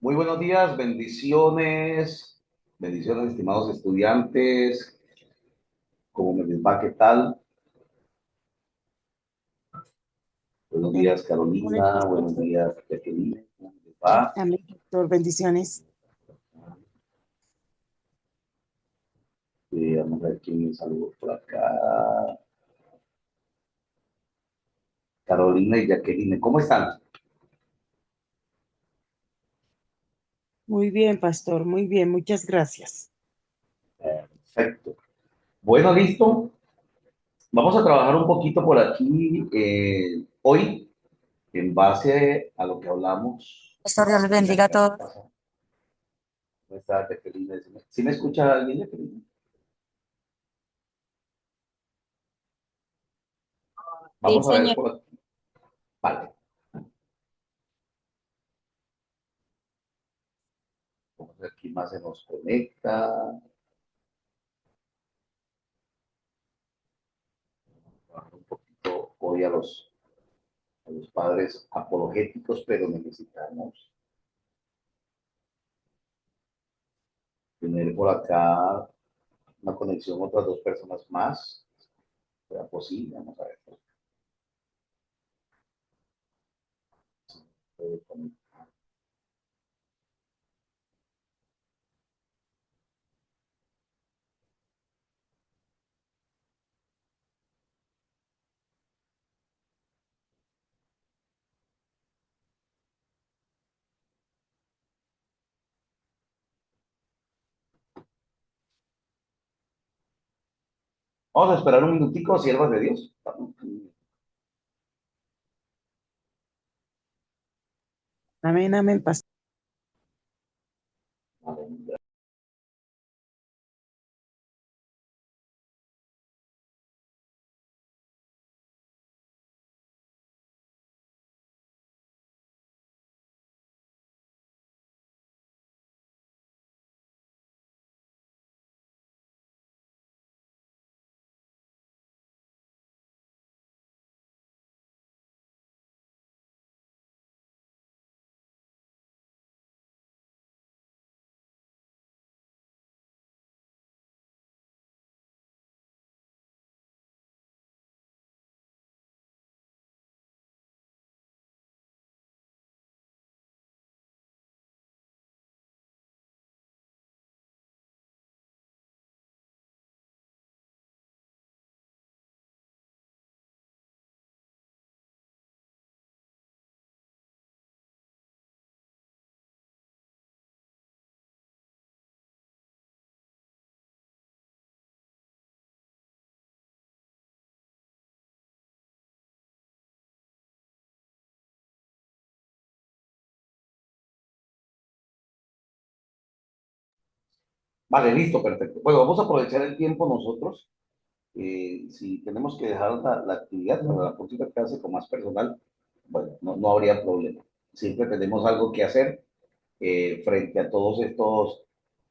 Muy buenos días, bendiciones, bendiciones, estimados estudiantes. ¿Cómo me les va? ¿Qué tal? Buenos días, Bendiciones, Carolina. pastor. Buenos días, Jacqueline. ¿Cómo les va? Amén, pastor. Bendiciones. Vamos a ver quién me saludó por acá. Carolina y Jacqueline, ¿cómo están? Muy bien, pastor. Muy bien. Muchas gracias. Perfecto. Bueno, listo. Vamos a trabajar un poquito por aquí hoy en base a lo que hablamos Pastor, Dios les en la bendiga a clase todos. pasada. ¿Cómo está, Jacqueline? ¿Sí me escucha alguien, Jacqueline? Sí, Vamos a ver señor. por aquí. Vale. Vamos a ver quién más se nos conecta. Bajar un poquito hoy a los padres apologéticos, pero necesitamos tener por acá una conexión otras dos personas más. ¿Será posible? Vamos a ver. Vamos a esperar un minutico, siervas de Dios. Amén, amén, pastor. Vale, listo, perfecto. Bueno, vamos a aprovechar el tiempo nosotros. Si tenemos que dejar la actividad para la próxima clase con más personal, bueno, no habría problema. Siempre tenemos algo que hacer frente a todos estos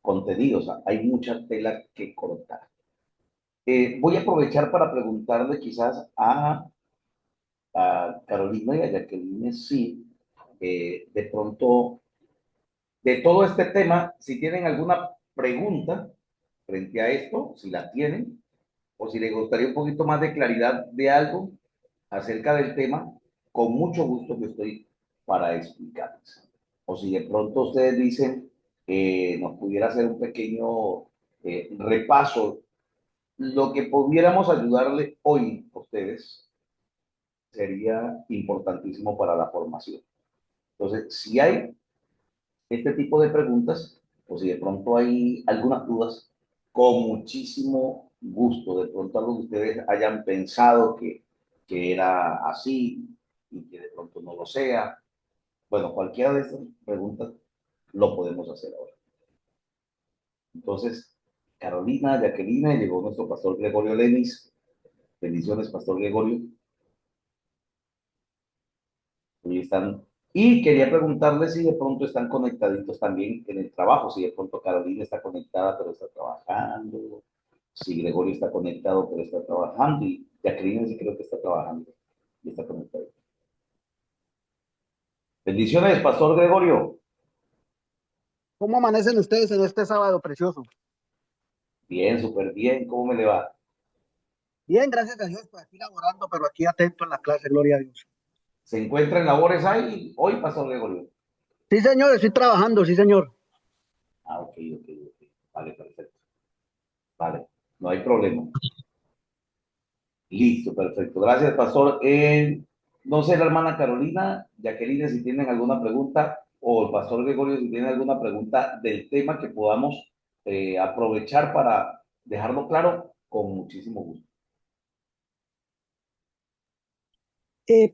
contenidos. Hay mucha tela que cortar. Voy a aprovechar para preguntarle quizás a Carolina y a Jacqueline si de pronto de todo este tema, si tienen alguna pregunta frente a esto, si la tienen, o si les gustaría un poquito más de claridad de algo acerca del tema, con mucho gusto que estoy para explicarles. O si de pronto ustedes dicen, nos pudiera hacer un pequeño repaso, lo que pudiéramos ayudarle hoy a ustedes sería importantísimo para la formación. Entonces, si hay este tipo de preguntas, o si de pronto hay algunas dudas, con muchísimo gusto. De pronto algo que ustedes hayan pensado que era así y que de pronto no lo sea. Bueno, cualquiera de estas preguntas lo podemos hacer ahora. Entonces, Carolina, Jacqueline, llegó nuestro pastor Gregorio Lenis. Bendiciones, pastor Gregorio. Ahí están. Y quería preguntarles si de pronto están conectaditos también en el trabajo, si de pronto Carolina está conectada pero está trabajando, si Gregorio está conectado pero está trabajando, y Jacqueline sí creo que está trabajando y está conectado. Bendiciones, Pastor Gregorio. ¿Cómo amanecen ustedes en este sábado precioso? Bien, súper bien. ¿Cómo me le va? Bien, gracias a Dios, pues aquí laborando, pero aquí atento en la clase, gloria a Dios. ¿Se encuentra en labores ahí hoy, Pastor Gregorio? Sí, señor, estoy trabajando, sí, señor. Ah, ok, ok, ok. Vale, perfecto. Vale, no hay problema. Listo, perfecto. Gracias, Pastor. No sé, la hermana Carolina, Jacqueline, si tienen alguna pregunta, o el Pastor Gregorio, si tienen alguna pregunta del tema que podamos aprovechar para dejarlo claro, con muchísimo gusto.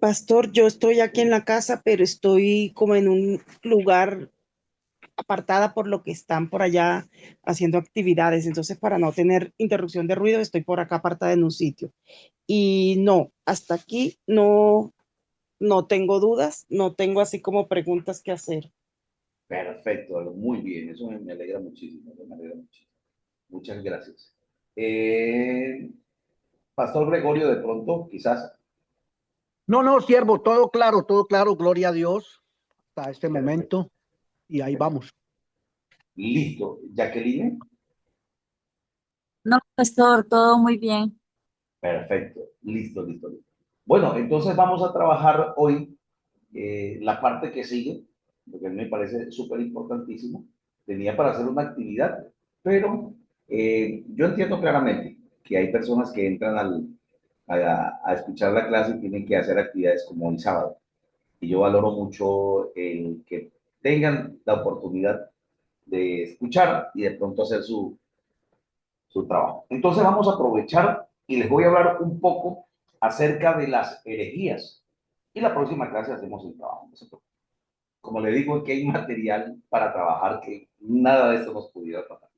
Pastor, yo estoy aquí en la casa, pero estoy como en un lugar apartada por lo que están por allá haciendo actividades. Entonces, para no tener interrupción de ruido, estoy por acá apartada en un sitio. Y no, hasta aquí no tengo dudas, no tengo así como preguntas que hacer. Perfecto, muy bien. Eso me alegra muchísimo. Me alegra muchísimo. Muchas gracias. Pastor Gregorio, de pronto, quizás. No, no, siervo, todo claro, gloria a Dios, hasta este Perfecto. momento, y ahí vamos. Listo. Jacqueline. No, pastor, todo muy bien. Perfecto. Listo, listo, listo. Bueno, entonces vamos a trabajar hoy la parte que sigue, porque a mí me parece súper importantísimo. Tenía para hacer una actividad, pero yo entiendo claramente que hay personas que entran a escuchar la clase y tienen que hacer actividades como el sábado. Y yo valoro mucho el que tengan la oportunidad de escuchar y de pronto hacer su trabajo. Entonces vamos a aprovechar y les voy a hablar un poco acerca de las herejías. Y la próxima clase hacemos el trabajo. Como le digo, que hay material para trabajar que nada de esto nos pudiera pasar.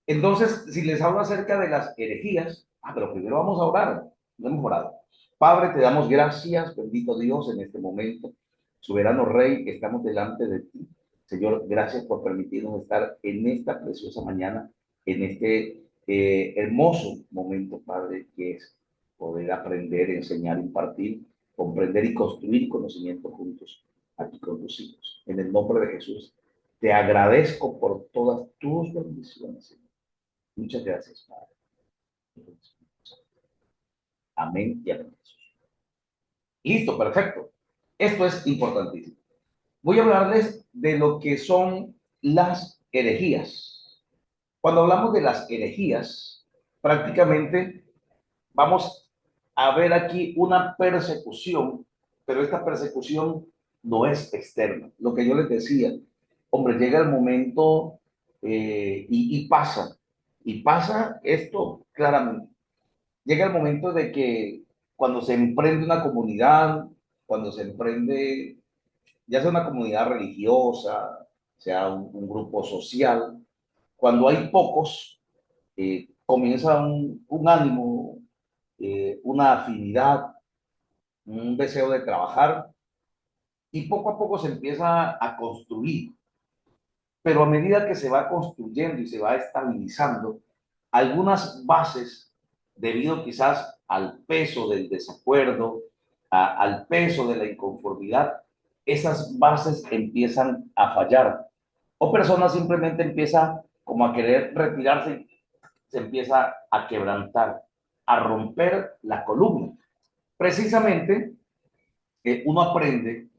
Entonces, si les hablo acerca de las herejías, pero primero vamos a orar. No hemos orado. Padre, te damos gracias, bendito Dios, en este momento. Soberano Rey, estamos delante de ti. Señor, gracias por permitirnos estar en esta preciosa mañana, en este hermoso momento, Padre, que es poder aprender, enseñar, impartir, comprender y construir conocimiento juntos aquí con tus hijos. En el nombre de Jesús, te agradezco por todas tus bendiciones, Señor. Muchas gracias, Padre. Amén y amén. Listo, perfecto. Esto es importantísimo. Voy a hablarles de lo que son las herejías. Cuando hablamos de las herejías, prácticamente vamos a ver aquí una persecución, pero esta persecución no es externa. Lo que yo les decía, hombre, llega el momento y pasa esto claramente. Llega el momento de que cuando se emprende una comunidad, cuando se emprende, ya sea una comunidad religiosa, sea un grupo social, cuando hay pocos, comienza un ánimo, una afinidad, un deseo de trabajar y poco a poco se empieza a construir. Pero a medida que se va construyendo y se va estabilizando, algunas bases, debido quizás al peso del desacuerdo, al peso de la inconformidad, esas bases empiezan a fallar. O personas simplemente empiezan como a querer retirarse, se empieza a quebrantar, a romper la columna. Precisamente, uno aprende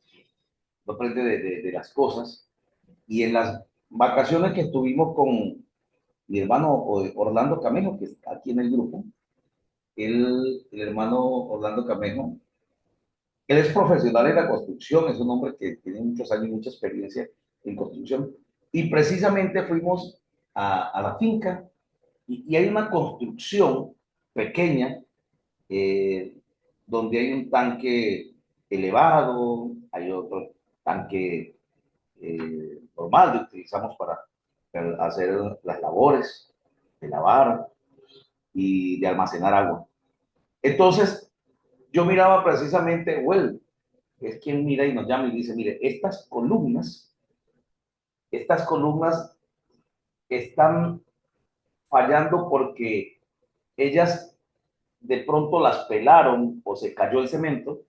de las cosas y en las vacaciones que estuvimos con mi hermano Orlando Camejo, que está aquí en el grupo, el hermano Orlando Camejo, él es profesional en la construcción, es un hombre que tiene muchos años y mucha experiencia en construcción, y precisamente fuimos a la finca y hay una construcción pequeña eh, donde hay un tanque elevado, hay otro tanque normal que utilizamos para hacer las labores de lavar y de almacenar agua. Entonces, yo miraba precisamente, well, es quien mira y nos llama y dice, mire, estas columnas están fallando porque ellas de pronto las pelaron o se cayó el cemento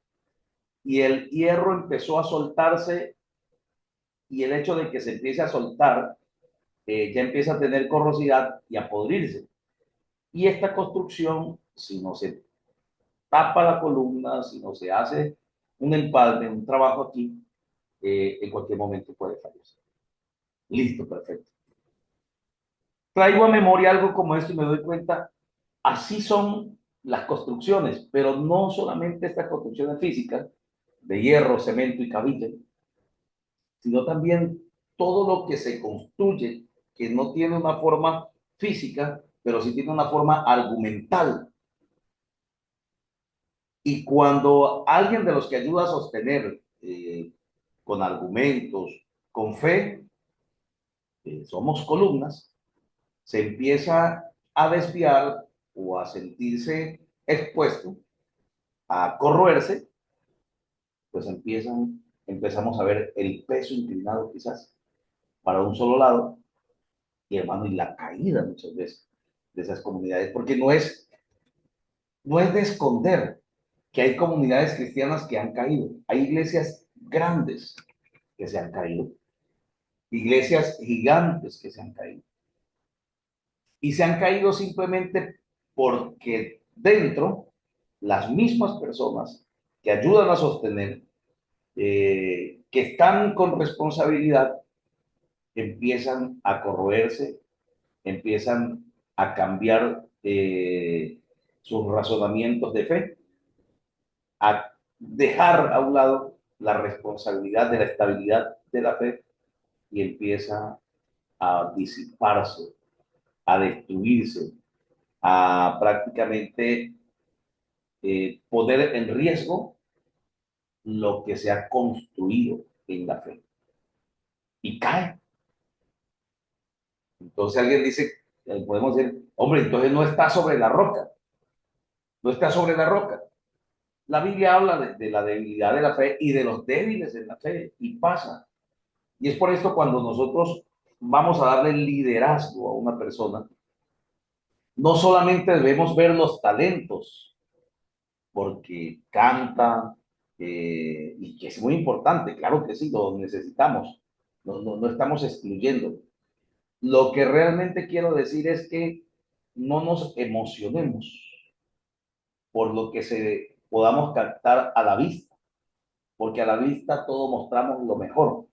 y el hierro empezó a soltarse y el hecho de que se empiece a soltar, ya empieza a tener corrosidad y a podrirse. Y esta construcción, si no se tapa la columna, si no se hace un empalme, un trabajo aquí, en cualquier momento puede fallecer. Listo, perfecto. Traigo a memoria algo como esto y me doy cuenta, así son las construcciones, pero no solamente estas construcciones físicas, de hierro, cemento y cabilla, sino también todo lo que se construye, que no tiene una forma física, pero sí tiene una forma argumental. Y cuando alguien de los que ayuda a sostener con argumentos, con fe, somos columnas, se empieza a desviar o a sentirse expuesto, a corroerse, pues empezamos a ver el peso inclinado quizás para un solo lado, y hermano, y la caída muchas veces de esas comunidades, porque no es de esconder que hay comunidades cristianas que han caído, hay iglesias grandes que se han caído, iglesias gigantes que se han caído, y se han caído simplemente porque dentro las mismas personas que ayudan a sostener, que están con responsabilidad, empiezan a corroerse, empiezan a cambiar sus razonamientos de fe, a dejar a un lado la responsabilidad de la estabilidad de la fe y empieza a disiparse, a destruirse, a prácticamente poner en riesgo lo que se ha construido en la fe. Y cae. Entonces alguien dice, podemos decir, hombre, entonces no está sobre la roca, no está sobre la roca. La Biblia habla de la debilidad de la fe y de los débiles en la fe, y pasa. Y es por esto cuando nosotros vamos a darle liderazgo a una persona, no solamente debemos ver los talentos, porque canta, y que es muy importante, claro que sí, lo necesitamos, no estamos excluyendo. Lo que realmente quiero decir es que no nos emocionemos por lo que podamos captar a la vista, porque a la vista todo mostramos lo mejor.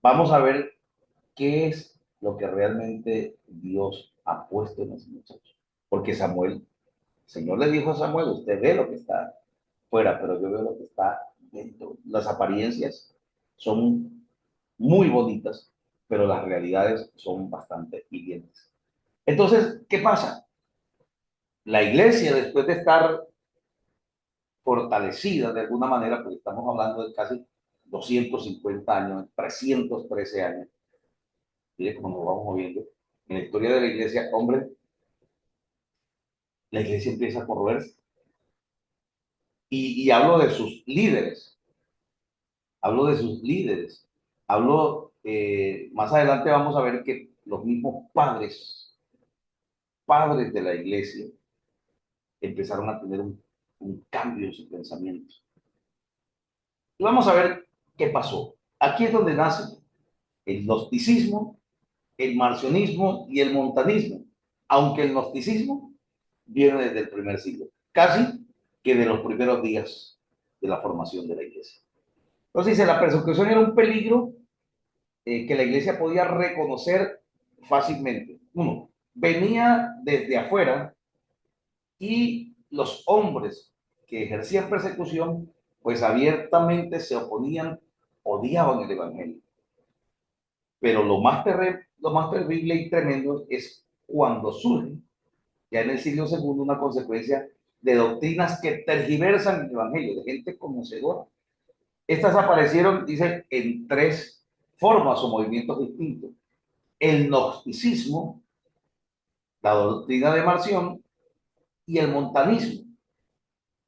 Vamos a ver qué es lo que realmente Dios ha puesto en ese muchacho. Porque Samuel, el Señor le dijo a Samuel, usted ve lo que está fuera, pero yo veo lo que está dentro. Las apariencias son muy bonitas, pero las realidades son bastante hirientes. Entonces, ¿qué pasa? La iglesia, después de estar fortalecida de alguna manera, porque estamos hablando de casi 250 años, 313 años, mire cómo nos vamos moviendo, en la historia de la iglesia, hombre, la iglesia empieza a corroerse. Y hablo de sus líderes, hablo de sus líderes, hablo, más adelante vamos a ver que los mismos padres de la iglesia, empezaron a tener un cambio en su pensamiento. Y vamos a ver qué pasó. Aquí es donde nace el gnosticismo, el marcionismo y el montanismo, aunque el gnosticismo viene desde el primer siglo, casi que de los primeros días de la formación de la iglesia. Entonces dice, la persecución era un peligro que la iglesia podía reconocer fácilmente. Uno, venía desde afuera, y los hombres que ejercían persecución, pues abiertamente se oponían, odiaban el evangelio. Pero lo más terrible y tremendo es cuando surge, ya en el siglo segundo, una consecuencia de doctrinas que tergiversan el evangelio, de gente conocedora. Estas aparecieron, dice, en tres formas o movimientos distintos. El gnosticismo, la doctrina de Marción y el montanismo.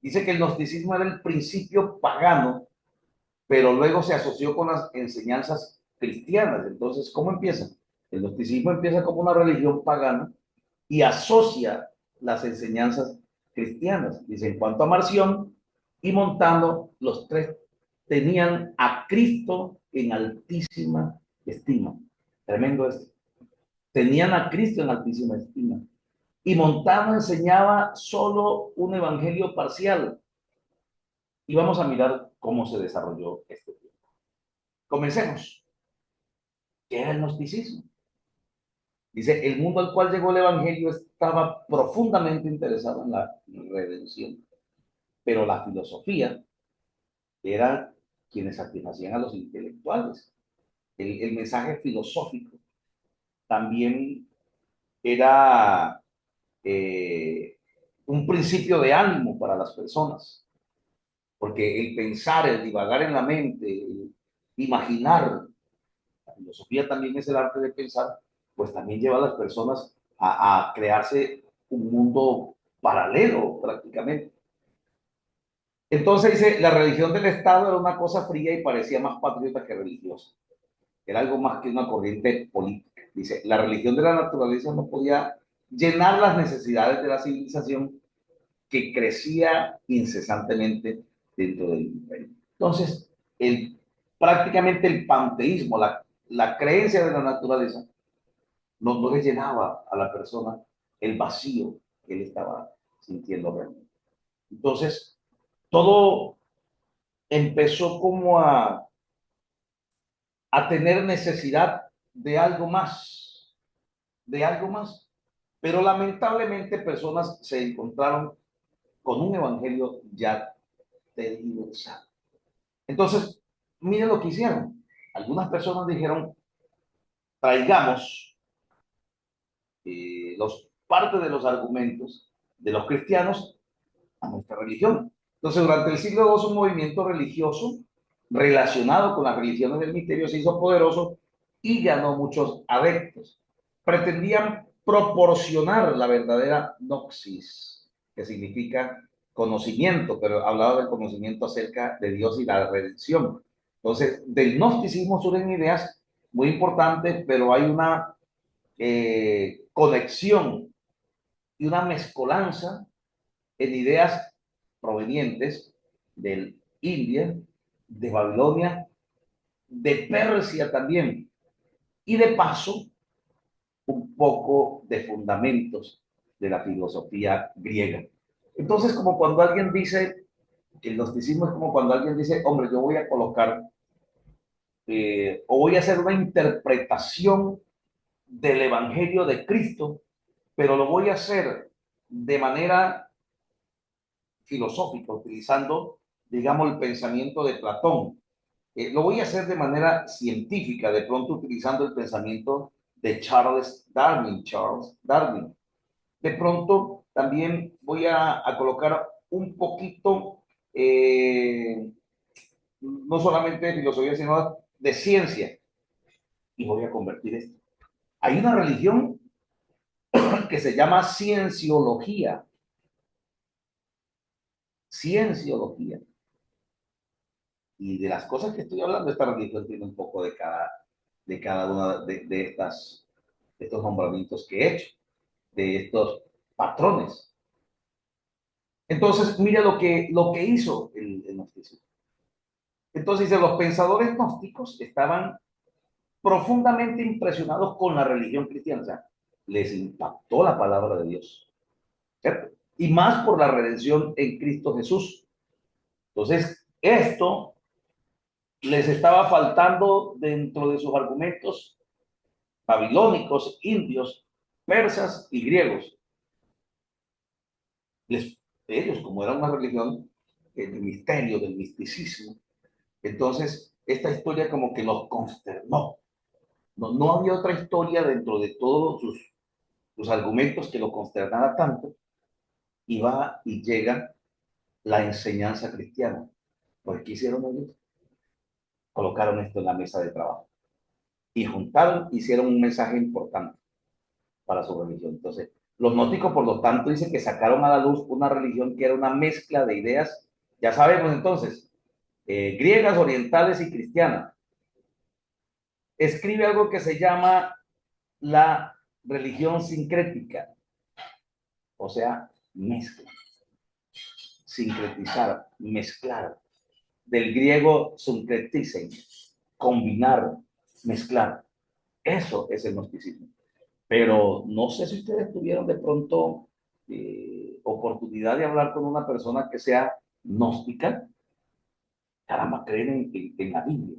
Dice que el gnosticismo era el principio pagano, pero luego se asoció con las enseñanzas cristianas. Entonces, ¿cómo empieza? El gnosticismo empieza como una religión pagana y asocia las enseñanzas cristianas. Dice, en cuanto a Marción y Montano, los tres tenían a Cristo en altísima estima. Tremendo esto. Tenían a Cristo en altísima estima. Y Montano enseñaba solo un evangelio parcial. Y vamos a mirar cómo se desarrolló este tiempo. Comencemos. ¿Qué era el gnosticismo? Dice, el mundo al cual llegó el evangelio estaba profundamente interesado en la redención. Pero la filosofía era quienes satisfacían a los intelectuales. El mensaje filosófico también era un principio de ánimo para las personas, porque el pensar, el divagar en la mente, el imaginar, la filosofía también es el arte de pensar, pues también lleva a las personas a crearse un mundo paralelo prácticamente. Entonces dice, la religión del Estado era una cosa fría y parecía más patriota que religiosa. Era algo más que una corriente política. Dice, la religión de la naturaleza no podía llenar las necesidades de la civilización que crecía incesantemente dentro del imperio. Entonces, prácticamente el panteísmo, la creencia de la naturaleza, no le llenaba a la persona el vacío que él estaba sintiendo realmente. Entonces, todo empezó como a tener necesidad de algo más, pero lamentablemente personas se encontraron con un evangelio ya tergiversado. Entonces, miren lo que hicieron. Algunas personas dijeron, traigamos parte de los argumentos de los cristianos a nuestra religión. Entonces, durante el siglo II, un movimiento religioso relacionado con las religiones del misterio se hizo poderoso y ganó muchos adeptos. Pretendían proporcionar la verdadera gnosis, que significa conocimiento, pero hablaba del conocimiento acerca de Dios y la redención. Entonces, del gnosticismo surgen ideas muy importantes, pero hay una conexión y una mezcolanza en ideas provenientes del India, de Babilonia, de Persia también, y de paso un poco de fundamentos de la filosofía griega. Entonces, como cuando alguien dice, que el gnosticismo es como cuando alguien dice, hombre, yo voy a colocar o voy a hacer una interpretación del Evangelio de Cristo, pero lo voy a hacer de manera filosófica, utilizando, digamos, el pensamiento de Platón. Lo voy a hacer de manera científica, de pronto utilizando el pensamiento de Charles Darwin. De pronto también voy a colocar un poquito, no solamente de filosofía, sino de ciencia, y voy a convertir esto. Hay una religión que se llama cienciología. Cienciología. Y de las cosas que estoy hablando, esta religión tiene un poco de cada una de estos nombramientos que he hecho, de estos patrones. Entonces, mira lo que hizo el gnosticismo. Entonces, los pensadores gnósticos estaban profundamente impresionados con la religión cristiana. O sea, les impactó la palabra de Dios, ¿cierto? Y más por la redención en Cristo Jesús. Entonces, esto les estaba faltando dentro de sus argumentos babilónicos, indios, persas y griegos. Ellos, como era una religión del misterio, del misticismo, entonces esta historia como que los consternó. No había otra historia dentro de todos sus argumentos que lo consternara tanto, y va y llega la enseñanza cristiana. Pues, ¿qué hicieron ellos? Colocaron esto en la mesa de trabajo y juntaron, hicieron un mensaje importante para su religión. Entonces, los gnósticos, por lo tanto, dicen que sacaron a la luz una religión que era una mezcla de ideas, ya sabemos entonces, griegas, orientales y cristianas. Escribe algo que se llama la religión sincrética, o sea, mezcla, sincretizar, mezclar, del griego syncretisen, combinar, mezclar. Eso es el gnosticismo. Pero no sé si ustedes tuvieron de pronto oportunidad de hablar con una persona que sea gnóstica. Caramba, creen en la Biblia,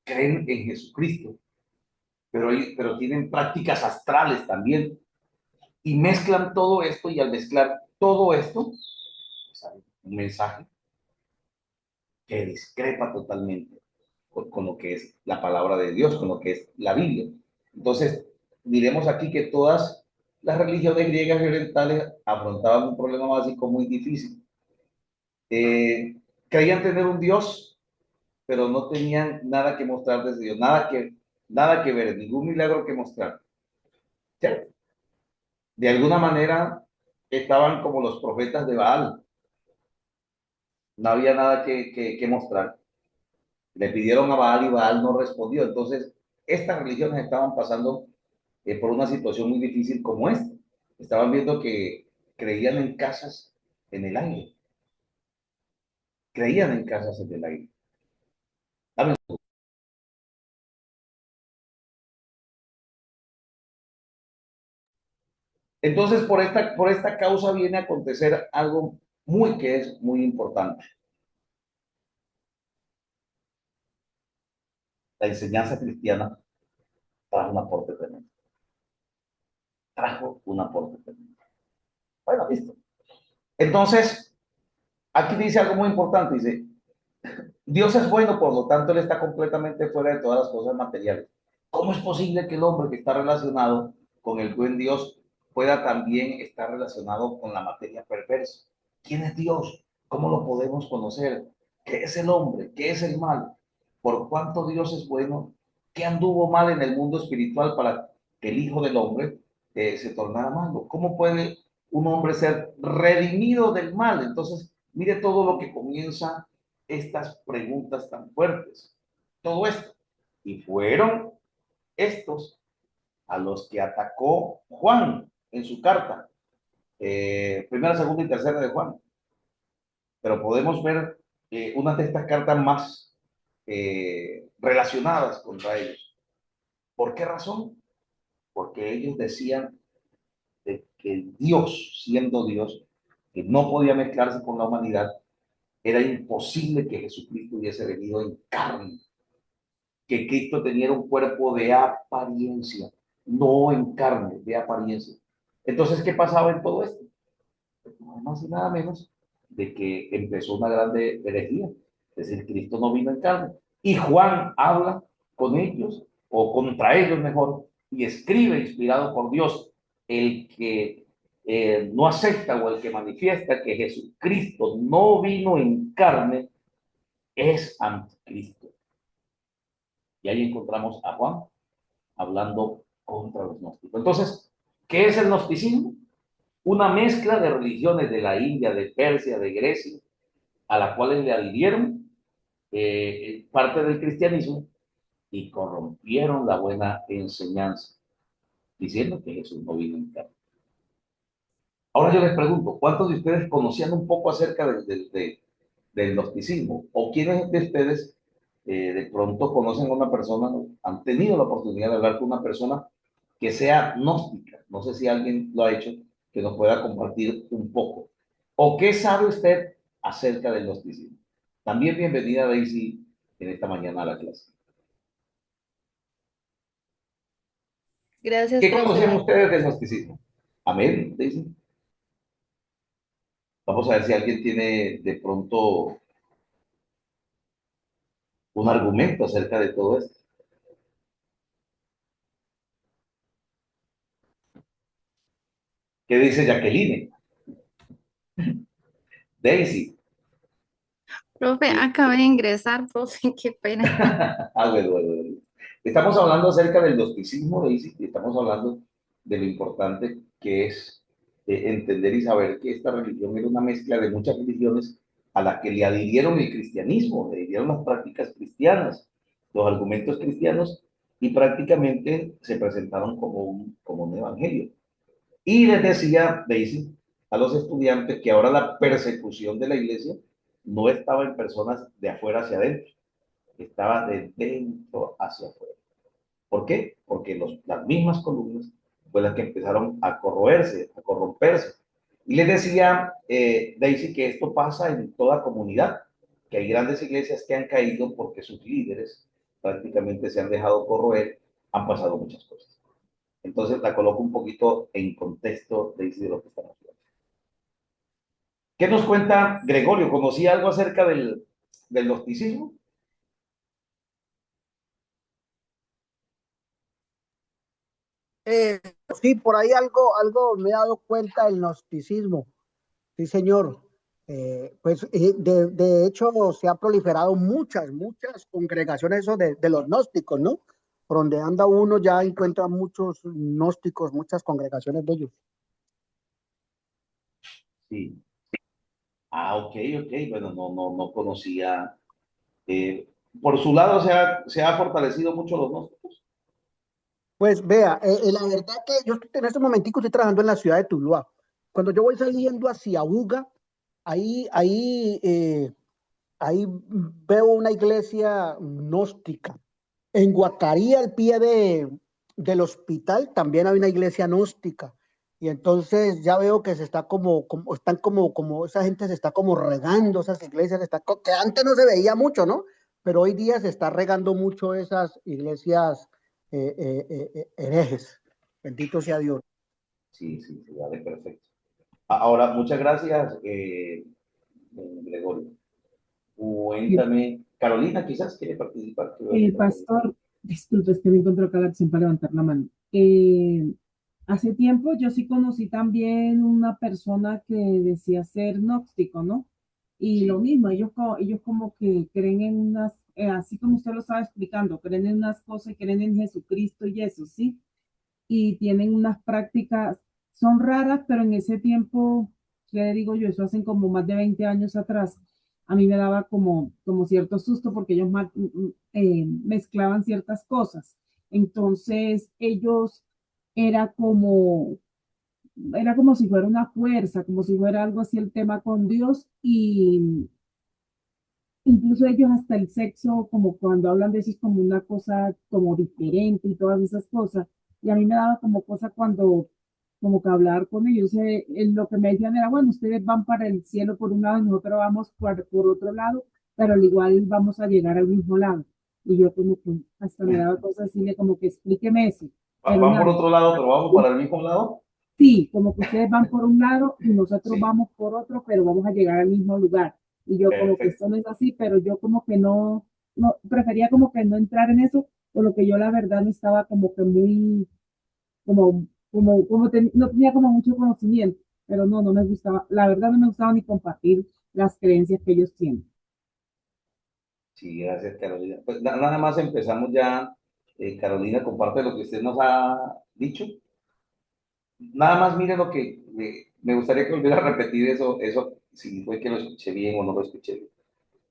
creen en Jesucristo, pero tienen prácticas astrales también. Y mezclan todo esto, y al mezclar todo esto, sale un mensaje que discrepa totalmente con lo que es la palabra de Dios, con lo que es la Biblia. Entonces, diremos aquí que todas las religiones griegas y orientales afrontaban un problema básico muy difícil. Creían tener un Dios, pero no tenían nada que mostrar desde Dios, nada que ver, ningún milagro que mostrar. ¿Cierto? De alguna manera estaban como los profetas de Baal, no había nada que mostrar. Le pidieron a Baal y Baal no respondió. Entonces, estas religiones estaban pasando por una situación muy difícil como esta. Estaban viendo que creían en casas en el aire. Creían en casas en el aire. Entonces, por esta causa viene a acontecer algo que es muy importante. La enseñanza cristiana trajo un aporte tremendo. Trajo un aporte tremendo. Bueno, listo. Entonces, aquí dice algo muy importante. Dice, Dios es bueno, por lo tanto, Él está completamente fuera de todas las cosas materiales. ¿Cómo es posible que el hombre que está relacionado con el buen Dios pueda también estar relacionado con la materia perversa? ¿Quién es Dios? ¿Cómo lo podemos conocer? ¿Qué es el hombre? ¿Qué es el mal? ¿Por cuánto Dios es bueno? ¿Qué anduvo mal en el mundo espiritual para que el Hijo del Hombre se tornara malo? ¿Cómo puede un hombre ser redimido del mal? Entonces, mire todo lo que comienza estas preguntas tan fuertes. Todo esto. Y fueron estos a los que atacó Juan en su carta, primera, segunda y tercera de Juan. Pero podemos ver una de estas cartas más relacionadas contra ellos. ¿Por qué razón? Porque ellos decían de que Dios, siendo Dios, que no podía mezclarse con la humanidad, era imposible que Jesucristo hubiese venido en carne, que Cristo tenía un cuerpo de apariencia, no en carne, de apariencia. Entonces, ¿qué pasaba en todo esto? Nada más y nada menos de que empezó una grande herejía. Es decir, Cristo no vino en carne. Y Juan habla con ellos, o contra ellos mejor, y escribe, inspirado por Dios, el que no acepta o el que manifiesta que Jesucristo no vino en carne, es anticristo. Y ahí encontramos a Juan hablando contra los gnósticos. Entonces, ¿qué es el gnosticismo? Una mezcla de religiones de la India, de Persia, de Grecia, a las cuales le adhirieron parte del cristianismo y corrompieron la buena enseñanza, diciendo que Jesús no vino en carne. Ahora yo les pregunto, ¿cuántos de ustedes conocían un poco acerca del gnosticismo? ¿O quiénes de ustedes de pronto conocen a una persona, han tenido la oportunidad de hablar con una persona que sea gnóstica? No sé si alguien lo ha hecho, que nos pueda compartir un poco. ¿O qué sabe usted acerca del gnosticismo? También bienvenida, Daisy, en esta mañana a la clase. Gracias, ¿Qué conocían profe. ustedes del gnosticismo? Amén, Daisy. Vamos a ver si alguien tiene de pronto un argumento acerca de todo esto. ¿Qué dice Jacqueline? Daisy. Profe, acabé de ingresar, profe, qué pena. Bueno. Estamos hablando acerca del gnosticismo, Daisy, y estamos hablando de lo importante que es entender y saber que esta religión era una mezcla de muchas religiones a las que le adhirieron el cristianismo, le adhirieron las prácticas cristianas, los argumentos cristianos, y prácticamente se presentaron como un evangelio. Y les decía Daisy a los estudiantes que ahora la persecución de la iglesia no estaba en personas de afuera hacia adentro, estaba de dentro hacia afuera. ¿Por qué? Porque las mismas columnas fue las que empezaron a corroerse, a corromperse. Y les decía Daisy que esto pasa en toda comunidad, que hay grandes iglesias que han caído porque sus líderes prácticamente se han dejado corroer, han pasado muchas cosas. Entonces la coloco un poquito en contexto, Daisy, de lo que estamos hablando. ¿Qué nos cuenta Gregorio? ¿Conocía algo acerca del gnosticismo? Eh, sí, por ahí algo me he dado cuenta del gnosticismo. Sí, señor. De hecho, se ha proliferado muchas congregaciones eso de los gnósticos, ¿no? Por donde anda uno ya encuentra muchos gnósticos, muchas congregaciones de ellos. Sí. Ah, ok, ok. Bueno, no conocía. Eh, por su lado se ha fortalecido mucho los gnósticos. Pues vea, la verdad que yo en este momentico estoy trabajando en la ciudad de Tuluá. Cuando yo voy saliendo hacia Buga, ahí, ahí, eh, ahí veo una iglesia gnóstica. En Guacarí, al pie del hospital, también hay una iglesia gnóstica. Y entonces ya veo que se está están como esa gente se está como regando, esas iglesias, que antes no se veía mucho, ¿no? Pero hoy día se está regando mucho esas iglesias herejes. Bendito sea Dios. Sí, sí, sí, vale, perfecto. Ahora, muchas gracias, Gregorio. Cuéntame, Carolina, quizás quiere participar. Pastor, disculpe, es que me encuentro acá la acción para levantar la mano. Hace tiempo yo sí conocí también una persona que decía ser gnóstico, ¿no? Y lo Sí. mismo, ellos como que creen en unas, así como usted lo estaba explicando, creen en unas cosas y creen en Jesucristo y eso, ¿sí? Y tienen unas prácticas, son raras, pero en ese tiempo, ya le digo yo, eso hacen como más de 20 años atrás, a mí me daba como cierto susto porque ellos mezclaban ciertas cosas. Entonces, ellos era como, era como si fuera una fuerza, como si fuera algo así el tema con Dios y incluso ellos hasta el sexo, como cuando hablan de eso, es como una cosa como diferente y todas esas cosas. Y a mí me daba como cosa cuando, como que hablar con ellos, lo que me decían era, bueno, ustedes van para el cielo por un lado y nosotros vamos por otro lado, pero al igual vamos a llegar al mismo lado. Y yo como que hasta me daba cosas así de como que explíqueme eso. Pero Van por nada, otro lado, pero vamos para el mismo lado. sí, como que ustedes van por un lado y nosotros Sí, vamos por otro, pero vamos a llegar al mismo lugar. Y yo como que perfecto. esto no es así, pero yo como que no, prefería como que no entrar en eso, por lo que yo la verdad no estaba como que muy, no tenía como mucho conocimiento, pero no me gustaba, la verdad no me gustaba ni compartir las creencias que ellos tienen. Sí, gracias, Carolina. Pues nada más empezamos ya. Carolina, comparte lo que usted nos ha dicho. Nada más mire lo que me gustaría que volviera a repetir eso, si fue que lo escuché bien o no lo escuché bien.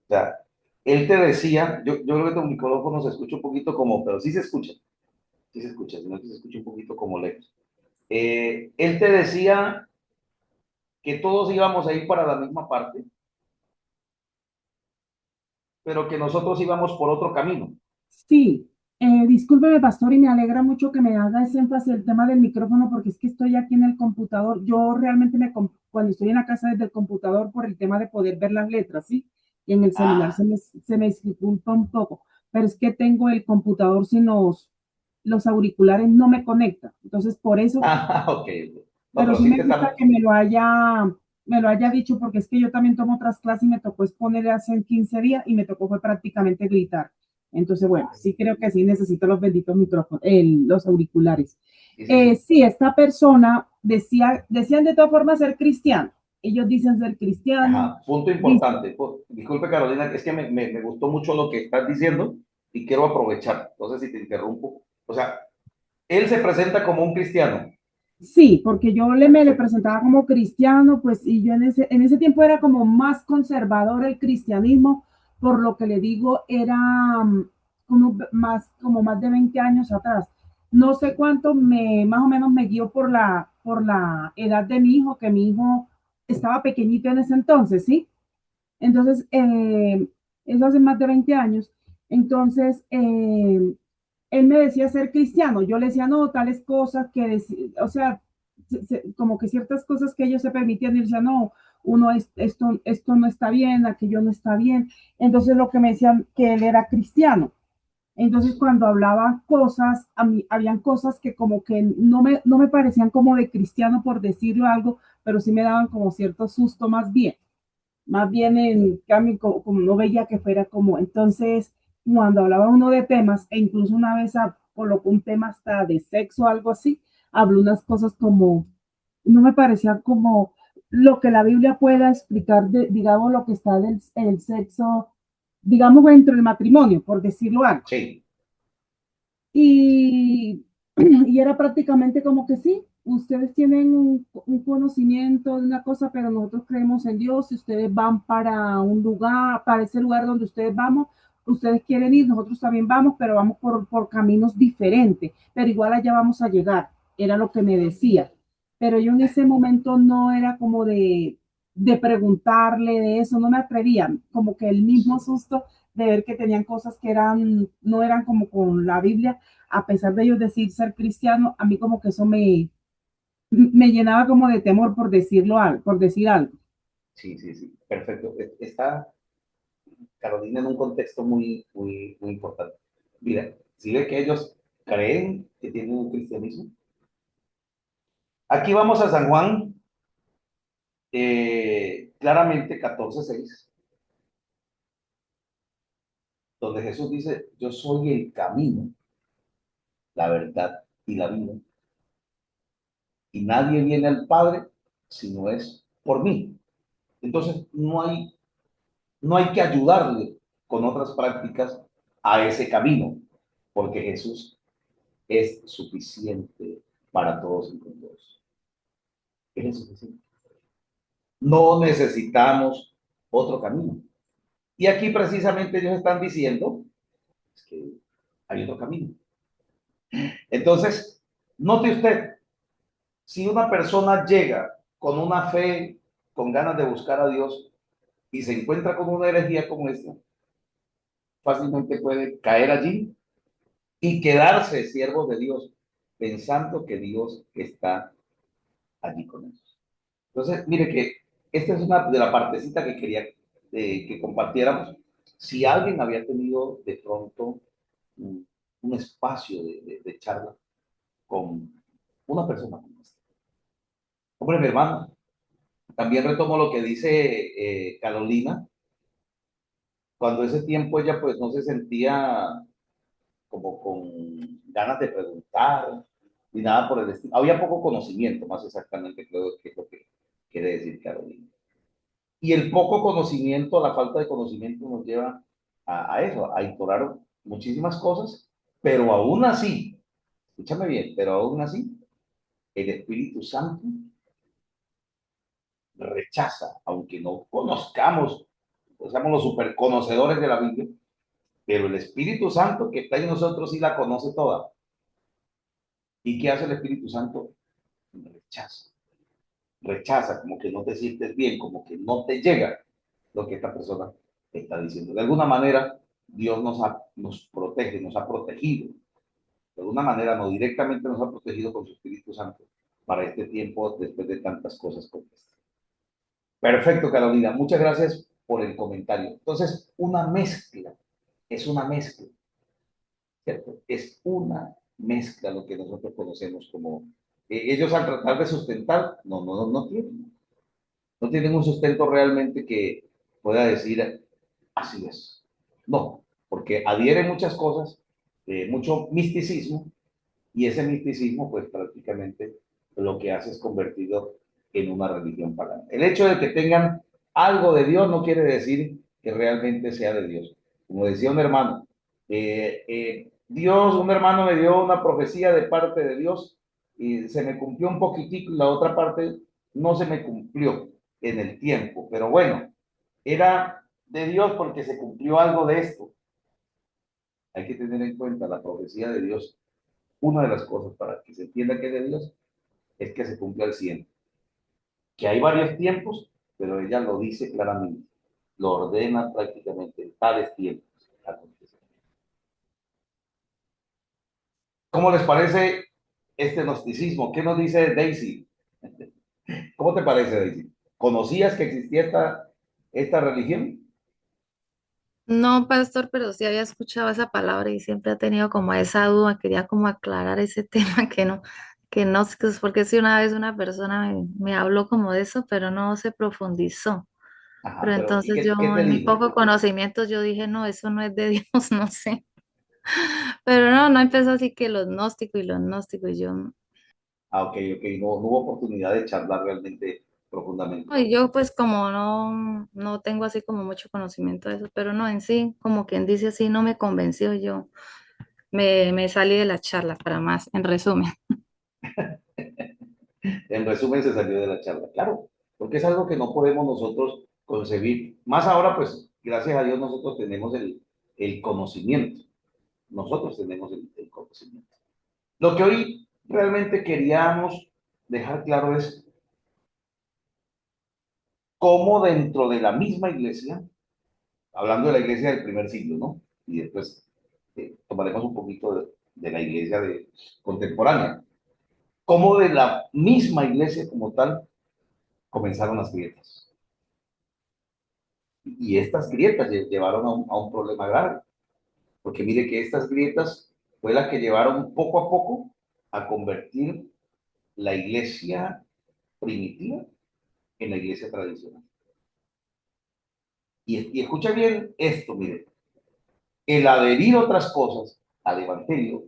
O sea, él te decía, yo creo que tu micrófono se escucha un poquito como, pero sí se escucha, sino que se escucha un poquito como lejos. Él te decía que todos íbamos a ir para la misma parte, pero que nosotros íbamos por otro camino. Sí, discúlpeme, pastor, y me alegra mucho que me haga ese énfasis el tema del micrófono, porque es que estoy aquí en el computador. Yo realmente cuando estoy en la casa desde el computador por el tema de poder ver las letras, ¿sí? Y en el celular Ah, se me dificulta un poco, pero es que tengo el computador sin los auriculares, no me conecta. Entonces, por eso, ok. No, pero pero sí sí me te gusta estamos. que me lo haya dicho, porque es que yo también tomo otras clases y me tocó exponer hace 15 días y me tocó fue prácticamente gritar. Entonces, bueno, sí creo que sí necesito los benditos micrófonos, los auriculares. Sí, sí, sí. Sí, esta persona decían de todas formas ser cristiano. Ellos dicen ser cristiano. Ajá, punto Dicen, importante. Disculpe, Carolina, es que me gustó mucho lo que estás diciendo y quiero aprovechar. Entonces, si te interrumpo. O sea, él se presenta como un cristiano. sí, porque yo me le Perfecto. presentaba como cristiano, pues, y yo en ese tiempo era como más conservador el cristianismo, por lo que le digo, era como más de 20 años atrás. No sé cuánto más o menos me guió por la edad de mi hijo, que mi hijo estaba pequeñito en ese entonces, ¿sí? Entonces, eso hace más de 20 años. Entonces, él me decía ser cristiano. Yo le decía, no, tales cosas o sea, como que ciertas cosas que ellos se permitían, y decía, no, esto no está bien, aquello no está bien. Entonces, lo que me decían que él era cristiano. Entonces, cuando hablaba cosas, a mí habían cosas que como que no me parecían como de cristiano, por decirlo algo, pero sí me daban como cierto susto más bien en cambio, como no veía que fuera como, entonces, cuando hablaba uno de temas, e incluso una vez colocó un tema hasta de sexo o algo así, habló unas cosas como, no me parecía como lo que la Biblia pueda explicar, digamos, lo que está en el sexo, digamos, dentro del matrimonio, por decirlo algo. Sí, Y, y era prácticamente como que sí, ustedes tienen un conocimiento de una cosa, pero nosotros creemos en Dios. Si ustedes van para un lugar, para ese lugar donde ustedes quieren ir, nosotros también vamos, pero vamos por caminos diferentes, pero igual allá vamos a llegar, era lo que me decía. Pero yo en ese momento no era como de preguntarle de eso, no me atrevía, como que el mismo susto de ver que tenían cosas que no eran como con la Biblia, a pesar de ellos decir ser cristiano, a mí como que eso me llenaba como de temor, por decir algo. sí, sí, sí, perfecto. Está Carolina en un contexto muy, muy, muy importante. Mira, si ve que ellos creen que tienen un cristianismo. Aquí vamos a San Juan, claramente 14:6, donde Jesús dice, yo soy el camino, la verdad y la vida. Y nadie viene al Padre si no es por mí. Entonces, no hay que ayudarle con otras prácticas a ese camino, porque Jesús es suficiente para todos y con todos. Él es suficiente. No necesitamos otro camino. Y aquí precisamente ellos están diciendo que hay otro camino. Entonces, note usted, si una persona llega con una fe, con ganas de buscar a Dios y se encuentra con una herejía como esta, fácilmente puede caer allí y quedarse siervo de Dios, pensando que Dios está allí con ellos. Entonces, mire que esta es una de la partecita que quería que compartiéramos. Si alguien había tenido de pronto un espacio de charla con una persona como esta. Hombre, mi hermano, también retomo lo que dice Carolina, cuando ese tiempo ella pues no se sentía como con ganas de preguntar ni nada por el estilo. Había poco conocimiento, más exactamente creo que es lo que quiere decir Carolina. Y el poco conocimiento, la falta de conocimiento nos lleva a eso, a ignorar muchísimas cosas, pero aún así, escúchame bien, pero aún así, el Espíritu Santo rechaza, aunque no conozcamos, pues seamos los superconocedores de la Biblia, pero el Espíritu Santo que está en nosotros sí la conoce toda. ¿Y qué hace el Espíritu Santo? Rechaza. Rechaza, como que no te sientes bien, como que no te llega lo que esta persona está diciendo. De alguna manera, Dios nos protege, nos ha protegido. De alguna manera, no directamente nos ha protegido con su Espíritu Santo para este tiempo después de tantas cosas como esta. Perfecto, Carolina. Muchas gracias por el comentario. Entonces, una mezcla, es una mezcla, ¿cierto? Es una mezcla lo que nosotros conocemos como ellos al tratar de sustentar, no tienen. No tienen un sustento realmente que pueda decir así es. No, porque adhieren muchas cosas, mucho misticismo, y ese misticismo, pues prácticamente lo que hace es convertido en una religión pagana. El hecho de que tengan algo de Dios no quiere decir que realmente sea de Dios. Como decía un hermano, un hermano me dio una profecía de parte de Dios y se me cumplió un poquitico y la otra parte no se me cumplió en el tiempo, pero bueno, era de Dios porque se cumplió algo de esto. Hay que tener en cuenta la profecía de Dios. Una de las cosas para que se entienda que es de Dios es que se cumple al 100. Que hay varios tiempos, pero ella lo dice claramente. Lo ordena prácticamente en tales tiempos. ¿Cómo les parece este gnosticismo? ¿Qué nos dice Daisy? ¿Cómo te parece, Daisy? ¿Conocías que existía esta religión? No, pastor, pero sí había escuchado esa palabra y siempre he tenido como esa duda, quería como aclarar ese tema que no, sé, pues, porque si una vez una persona me habló como de eso, pero no se profundizó. Pero Ajá, pero ¿y entonces qué yo, te en mi dijo? poco conocimiento, yo dije, no, eso no es de Dios, no sé. Pero no, no empezó así que los gnósticos, y yo, Ah, ok, ok, no, no hubo oportunidad de charlar realmente profundamente. no, y yo pues como no tengo así como mucho conocimiento de eso, pero no, en sí, como quien dice así, no me convenció, yo me salí de la charla para más, en resumen. En resumen, se salió de la charla, claro, porque es algo que no podemos nosotros concebir. Más ahora, pues, gracias a Dios, nosotros tenemos el conocimiento. Nosotros tenemos el conocimiento. Lo que hoy realmente queríamos dejar claro es cómo dentro de la misma iglesia, hablando de la iglesia del primer siglo, ¿no? Y después tomaremos un poquito de la iglesia contemporánea, cómo de la misma iglesia como tal comenzaron las grietas. Y estas grietas llevaron a un problema grave, porque mire que estas grietas fue la que llevaron poco a poco a convertir la iglesia primitiva en la iglesia tradicional. Y escucha bien esto, mire, el adherir otras cosas al evangelio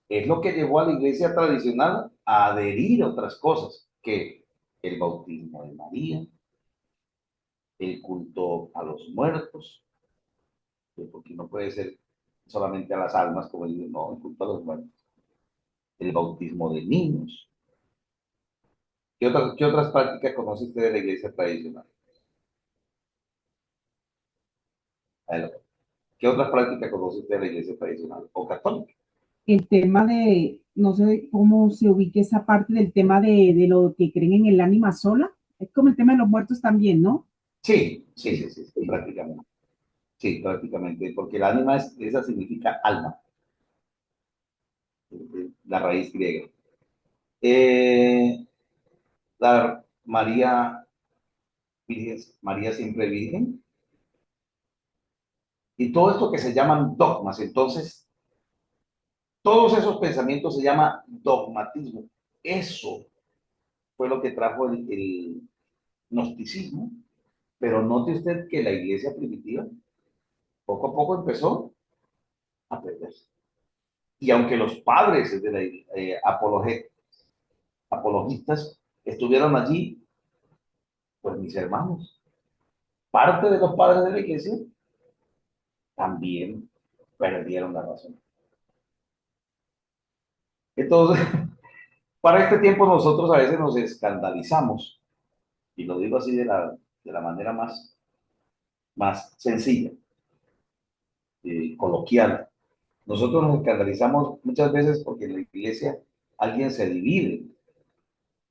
es lo que llevó a la iglesia tradicional a adherir otras cosas, que el bautismo de María, el culto a los muertos, porque no puede ser solamente a las almas, como dicen, no, el culto a los muertos, el bautismo de niños. ¿Qué otras prácticas conoce usted de la iglesia tradicional? ¿Qué otras prácticas conoce usted de la iglesia tradicional o católica? El tema de, no sé cómo se ubique esa parte del tema de lo que creen en el ánima sola. Es como el tema de los muertos también, ¿no? Sí, sí, sí, sí, sí, prácticamente. Sí, prácticamente, porque el ánima esa significa alma, la raíz griega. Eh, la María, Virgen, María siempre virgen, y todo esto que se llaman dogmas, entonces, todos esos pensamientos se llama dogmatismo. Eso fue lo que trajo el gnosticismo, pero note usted que la iglesia primitiva poco a poco empezó a perderse. Y aunque los padres de la apologistas estuvieron allí, pues mis hermanos, parte de los padres de la iglesia también perdieron la razón. Entonces, para este tiempo nosotros a veces nos escandalizamos, y lo digo así de la manera más sencilla, coloquial. Nosotros nos escandalizamos muchas veces porque en la iglesia alguien se divide,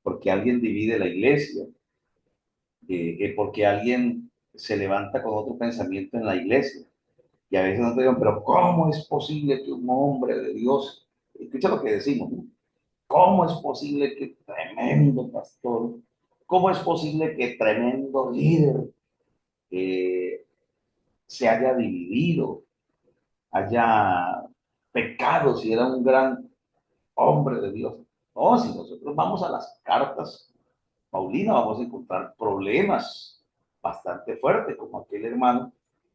porque alguien divide la iglesia, porque alguien se levanta con otro pensamiento en la iglesia. Y a veces nos digan, pero ¿cómo es posible que un hombre de Dios, escucha lo que decimos, ¿no? ¿Cómo es posible que tremendo pastor, cómo es posible que tremendo líder se haya dividido, haya pecado si era un gran hombre de Dios? No, si nosotros vamos a las cartas Paulina, vamos a encontrar problemas bastante fuertes, como aquel hermano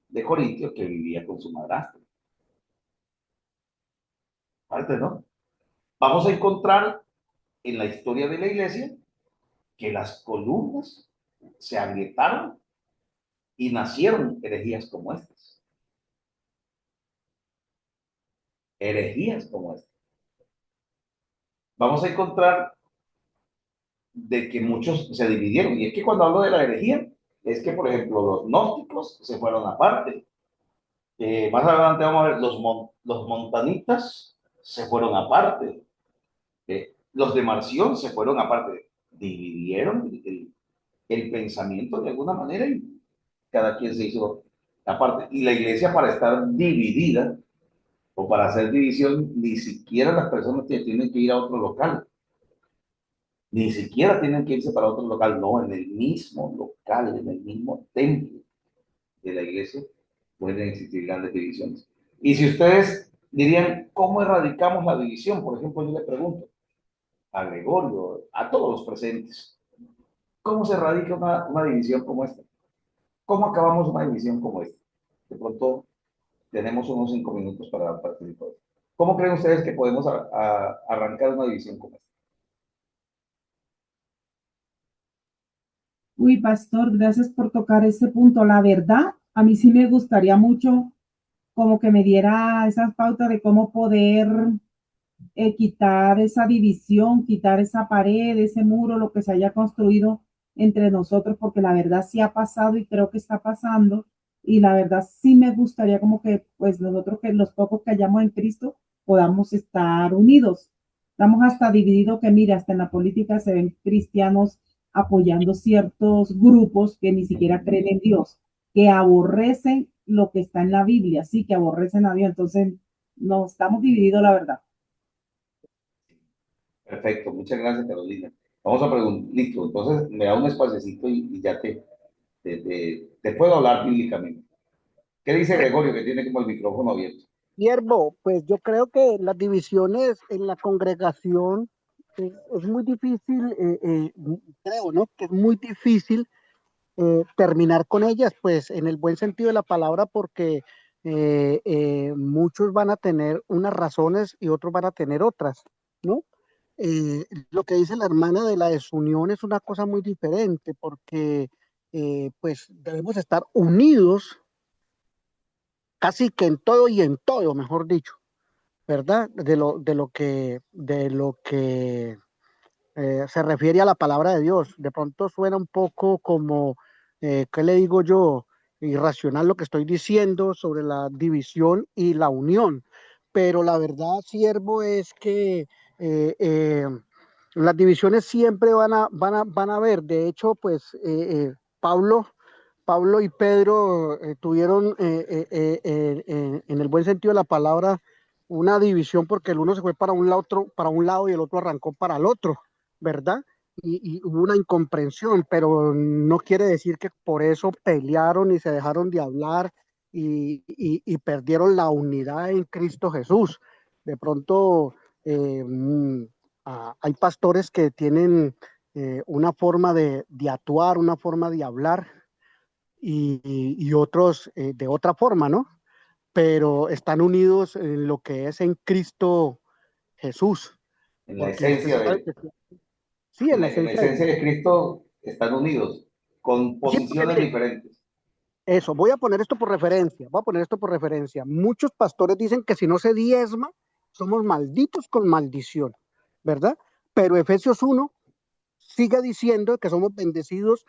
de Corintios que vivía con su madrastra. Fuerte, ¿no? Vamos a encontrar en la historia de la iglesia que las columnas se agrietaron y nacieron herejías como estas. Herejías como estas. Vamos a encontrar de que muchos se dividieron. Y es que cuando hablo de la herejía, es que, por ejemplo, los gnósticos se fueron aparte. Más adelante vamos a ver, los montanitas se fueron aparte. Los de Marción se fueron aparte. Dividieron el pensamiento de alguna manera y cada quien se hizo aparte. Y la iglesia, para estar dividida, O para hacer división, ni siquiera las personas que tienen que ir a otro local, ni siquiera tienen que irse para otro local, no, en el mismo local, en el mismo templo de la iglesia, pueden existir grandes divisiones. Y si ustedes dirían, ¿cómo erradicamos la división? Por ejemplo, yo le pregunto a Gregorio, a todos los presentes, ¿cómo se erradica una división como esta? ¿Cómo acabamos una división como esta? De pronto tenemos unos 5 minutos para participar. ¿Cómo creen ustedes que podemos arrancar una división como esta? Uy, pastor, gracias por tocar ese punto. La verdad, a mí sí me gustaría mucho como que me diera esas pautas de cómo poder quitar esa división, quitar esa pared, ese muro, lo que se haya construido entre nosotros, porque la verdad sí ha pasado y creo que está pasando. Y la verdad sí me gustaría como que pues nosotros, que los pocos que hayamos en Cristo, podamos estar unidos. Estamos hasta divididos que mira, hasta en la política se ven cristianos apoyando ciertos grupos que ni siquiera creen en Dios, que aborrecen lo que está en la Biblia, sí, que aborrecen a Dios. Entonces, no, estamos divididos, la verdad. Perfecto, muchas gracias, Carolina. Vamos a preguntar, listo, entonces me da un espacecito y ya te puedo hablar bíblicamente. ¿Qué dice Gregorio, que tiene como el micrófono abierto? Siervo, pues yo creo que las divisiones en la congregación es muy difícil, creo, ¿no? Que es muy difícil terminar con ellas, pues en el buen sentido de la palabra, porque muchos van a tener unas razones y otros van a tener otras, ¿no? Lo que dice la hermana de la desunión es una cosa muy diferente, porque pues debemos estar unidos casi que en todo y en todo, mejor dicho, ¿verdad? De lo que se refiere a la palabra de Dios. De pronto suena un poco como, ¿qué le digo yo? Irracional lo que estoy diciendo sobre la división y la unión. Pero la verdad, siervo, es que eh, eh, las divisiones siempre van a haber. De hecho, pues Pablo y Pedro tuvieron, en el buen sentido de la palabra, una división porque el uno se fue para un lado y el otro arrancó para el otro, ¿verdad? Y hubo una incomprensión, pero no quiere decir que por eso pelearon y se dejaron de hablar y perdieron la unidad en Cristo Jesús. De pronto, hay pastores que tienen una forma de actuar, una forma de hablar y otros de otra forma, ¿no? Pero están unidos en lo que es en Cristo Jesús, En la porque usted esencia sabe de, que sí, en la en la esencia de esencia Cristo. de Cristo están unidos, con Sí, porque posiciones mire, diferentes. eso, voy a poner esto por referencia. Muchos pastores dicen que si no se diezma, somos malditos con maldición, ¿verdad? Pero Efesios 1 sigue diciendo que somos bendecidos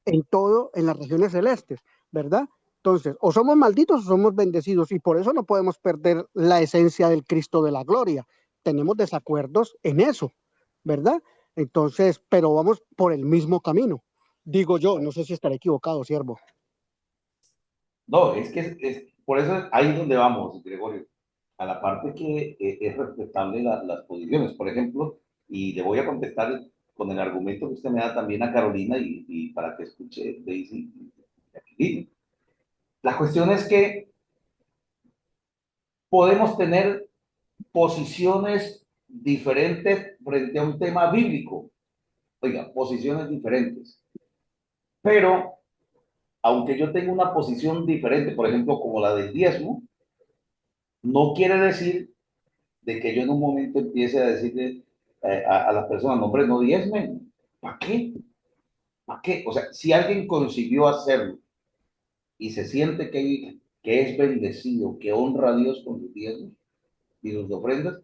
en todo, en las regiones celestes, ¿verdad? Entonces, o somos malditos o somos bendecidos, y por eso no podemos perder la esencia del Cristo de la gloria. Tenemos desacuerdos en eso, ¿verdad? Entonces, pero vamos por el mismo camino. Digo yo, no sé si estaré equivocado, siervo. No, es que por eso ahí es donde vamos, Gregorio, a la parte que es respetable las posiciones. Por ejemplo, y le voy a contestar con el argumento que usted me da también a Carolina y para que escuche Daisy y Aquilino. La cuestión es que podemos tener posiciones diferentes frente a un tema bíblico. Oiga, posiciones diferentes. Pero, aunque yo tenga una posición diferente, por ejemplo, como la del diezmo, no quiere decir de que yo en un momento empiece a decirle a las personas, no, hombre, no diezmen. ¿Para qué? ¿Para qué? O sea, si alguien consiguió hacerlo y se siente que es bendecido, que honra a Dios con sus diezmos y sus ofrendas,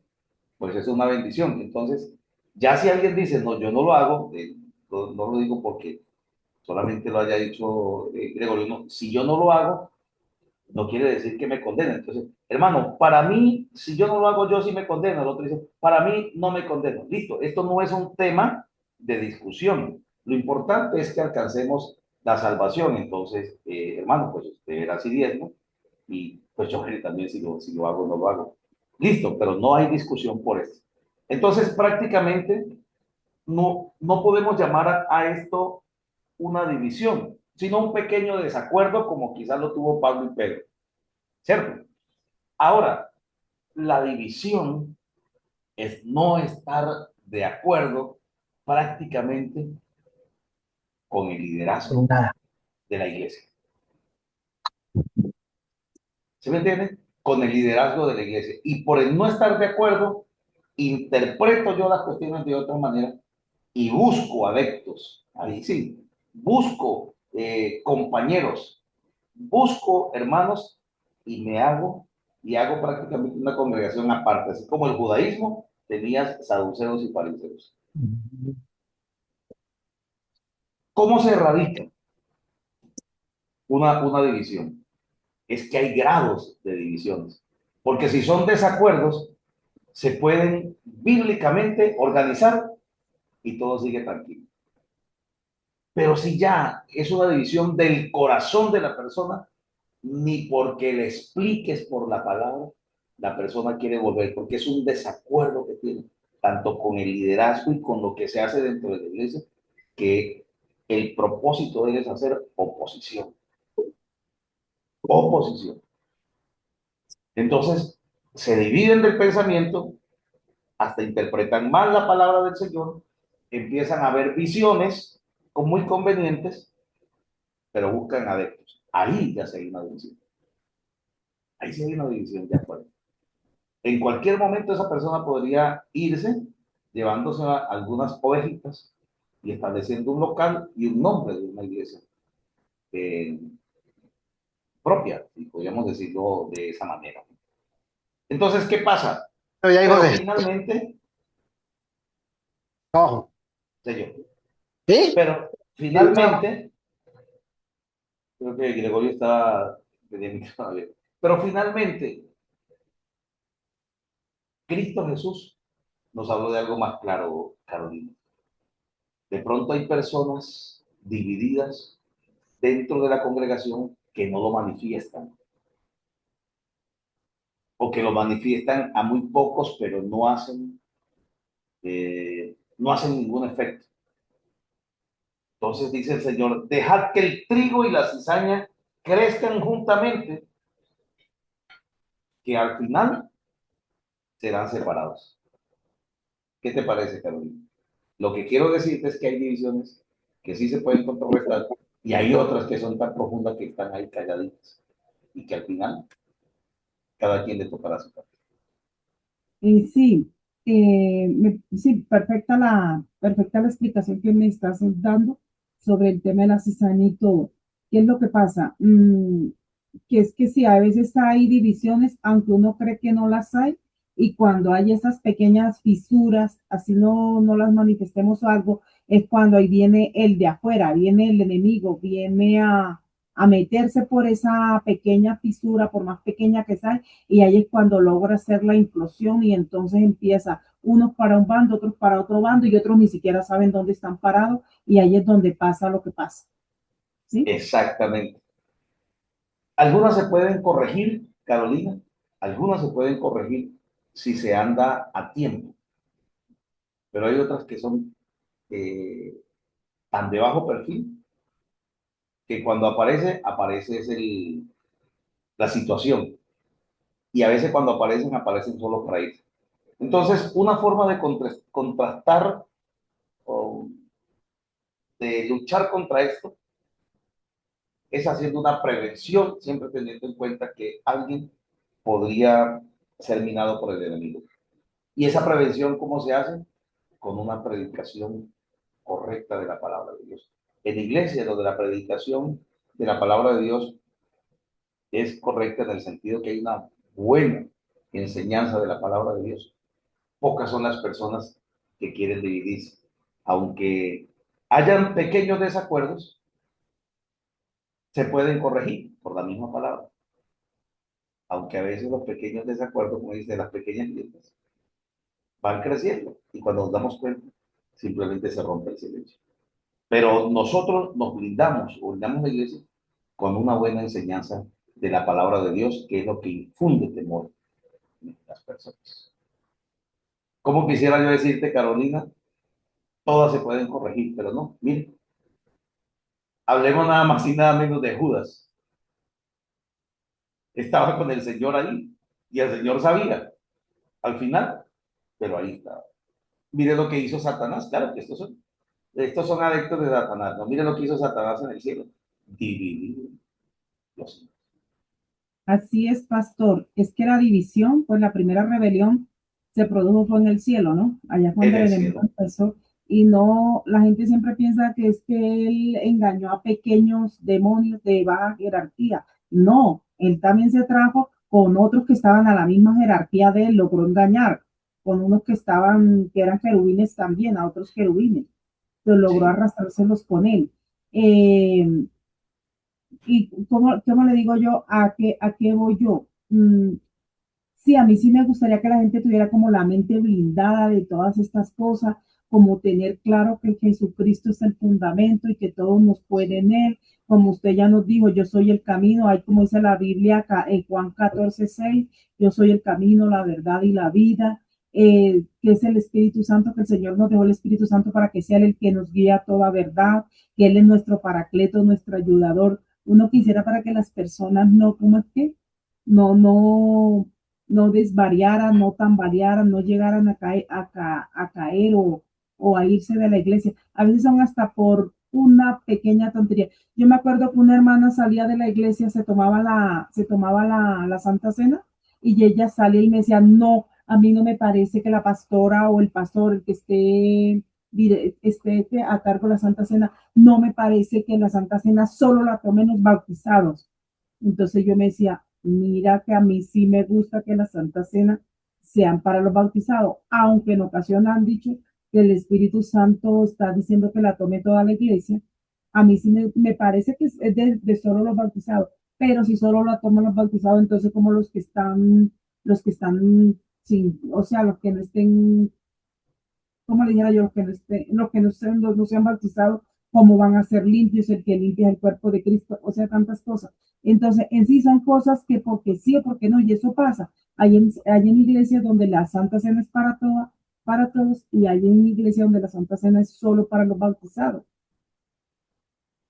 pues es una bendición. Entonces, ya si alguien dice, no, yo no lo hago, no lo digo porque solamente lo haya dicho Gregorio, no, si yo no lo hago, no quiere decir que me condena. Entonces, hermano, para mí, si yo no lo hago, yo sí me condeno. El otro dice, para mí no me condeno. Listo, esto no es un tema de discusión. Lo importante es que alcancemos la salvación. Entonces, hermano, pues usted verá si diezmo y pues yo también si lo hago o no lo hago. Listo, pero no hay discusión por eso. Entonces, prácticamente, no podemos llamar a esto una división, sino un pequeño desacuerdo, como quizás lo tuvo Pablo y Pedro, ¿cierto? Ahora, la división es no estar de acuerdo prácticamente con el liderazgo Nada. de la iglesia. ¿Se me entiende? Con el liderazgo de la iglesia. Y por el no estar de acuerdo, interpreto yo las cuestiones de otra manera y busco adeptos. Ahí sí, busco compañeros, busco hermanos y hago prácticamente una congregación aparte. Así como el judaísmo tenía saduceos y fariseos. ¿Cómo se erradica una división? Es que hay grados de divisiones. Porque si son desacuerdos, se pueden bíblicamente organizar y todo sigue tranquilo. Pero si ya es una división del corazón de la persona, ni porque le expliques por la palabra, la persona quiere volver, porque es un desacuerdo que tiene, tanto con el liderazgo y con lo que se hace dentro de la iglesia, que el propósito de él es hacer oposición. Oposición. Entonces, se dividen del pensamiento, hasta interpretan mal la palabra del Señor, empiezan a ver visiones muy convenientes, pero buscan adeptos. Ahí ya se hay una división. Ahí sí hay una división de acuerdo. En cualquier momento esa persona podría irse llevándose a algunas ovejitas y estableciendo un local y un nombre de una iglesia eh, propia, y podríamos decirlo de esa manera. Entonces, ¿qué pasa? Pero ya digo Pero de finalmente, trabajo. sé yo, ¿Sí? pero finalmente, creo que Gregorio está pero finalmente, Cristo Jesús nos habló de algo más claro, Carolina. De pronto hay personas divididas dentro de la congregación que no lo manifiestan o que lo manifiestan a muy pocos, pero no hacen ningún efecto. Entonces dice el Señor, dejad que el trigo y la cizaña crezcan juntamente, que al final serán separados. ¿Qué te parece, Carolina? Lo que quiero decirte es que hay divisiones que sí se pueden contrarrestar y hay otras que son tan profundas que están ahí calladitas y que al final cada quien le tocará su parte. Sí, sí, perfecta la explicación que me estás dando sobre el tema de la cizaña y todo. ¿Qué es lo que pasa? Que es que sí, a veces hay divisiones, aunque uno cree que no las hay, y cuando hay esas pequeñas fisuras, así no las manifestemos o algo, es cuando ahí viene el de afuera, viene el enemigo, viene a meterse por esa pequeña fisura, por más pequeña que sea, y ahí es cuando logra hacer la implosión y entonces empieza unos para un bando, otros para otro bando y otros ni siquiera saben dónde están parados y ahí es donde pasa lo que pasa. ¿Sí? Exactamente. Algunas se pueden corregir, Carolina, algunas se pueden corregir si se anda a tiempo, pero hay otras que son tan de bajo perfil que cuando aparece la situación y a veces cuando aparecen solo para irse. Entonces, una forma de contrastar o de luchar contra esto es haciendo una prevención, siempre teniendo en cuenta que alguien podría ser minado por el enemigo. ¿Y esa prevención cómo se hace? Con una predicación correcta de la palabra de Dios. En la iglesia, donde la predicación de la palabra de Dios es correcta en el sentido que hay una buena enseñanza de la palabra de Dios, pocas son las personas que quieren dividirse. Aunque hayan pequeños desacuerdos, se pueden corregir por la misma palabra. Aunque a veces los pequeños desacuerdos, como dice, las pequeñas grietas, van creciendo y cuando nos damos cuenta, simplemente se rompe el silencio. Pero nosotros nos blindamos la iglesia con una buena enseñanza de la palabra de Dios, que es lo que infunde temor las personas. ¿Cómo quisiera yo decirte, Carolina? Todas se pueden corregir, pero no. Mire, hablemos nada más y nada menos de Judas. Estaba con el Señor ahí y el Señor sabía al final, pero ahí estaba. Mire lo que hizo Satanás. Claro que estos son adeptos de Satanás. No, mire lo que hizo Satanás en el cielo. Dividir los. Así es, pastor. Es que la división, pues la primera rebelión se produjo fue en el cielo, ¿no? Allá En cuando el el enemigo cielo. empezó. Y no, la gente siempre piensa que es que él engañó a pequeños demonios de baja jerarquía. No, él también se trajo con otros que estaban a la misma jerarquía de él, logró engañar con unos que eran querubines también, a otros querubines. Entonces logró Sí. arrastrárselos con él. Eh, y cómo le digo yo, a qué voy yo? Sí, a mí sí me gustaría que la gente tuviera como la mente blindada de todas estas cosas, como tener claro que Jesucristo es el fundamento y que todos nos pueden en él. Como usted ya nos dijo, yo soy el camino, ahí como dice la Biblia en Juan 14:6, yo soy el camino, la verdad y la vida, que es el Espíritu Santo, que el Señor nos dejó el Espíritu Santo para que sea el que nos guía a toda verdad, que Él es nuestro paracleto, nuestro ayudador. Uno quisiera para que las personas no, ¿cómo es que? No, no desvariaran, no tambalearan, no llegaran a caer o a irse de la iglesia. A veces son hasta por una pequeña tontería. Yo me acuerdo que una hermana salía de la iglesia, se tomaba la Santa Cena y ella salía y me decía, no, a mí no me parece que la pastora o el pastor, el que esté a cargo de la Santa Cena, no me parece que la Santa Cena solo la tomen los bautizados. Entonces yo me decía, mira que a mí sí me gusta que la Santa Cena sean para los bautizados, aunque en ocasiones han dicho que el Espíritu Santo está diciendo que la tome toda la iglesia. A mí sí me parece que es de solo los bautizados, pero si solo la toman los bautizados, entonces como los que están sin, o sea, los que no estén, como le dijera yo, los que no sean bautizados, cómo van a ser limpios, el que limpia el cuerpo de Cristo, o sea, tantas cosas. Entonces, en sí son cosas que porque sí o porque no, y eso pasa. Hay en iglesias donde la Santa Cena es para todos, y hay en iglesias donde la Santa Cena es solo para los bautizados.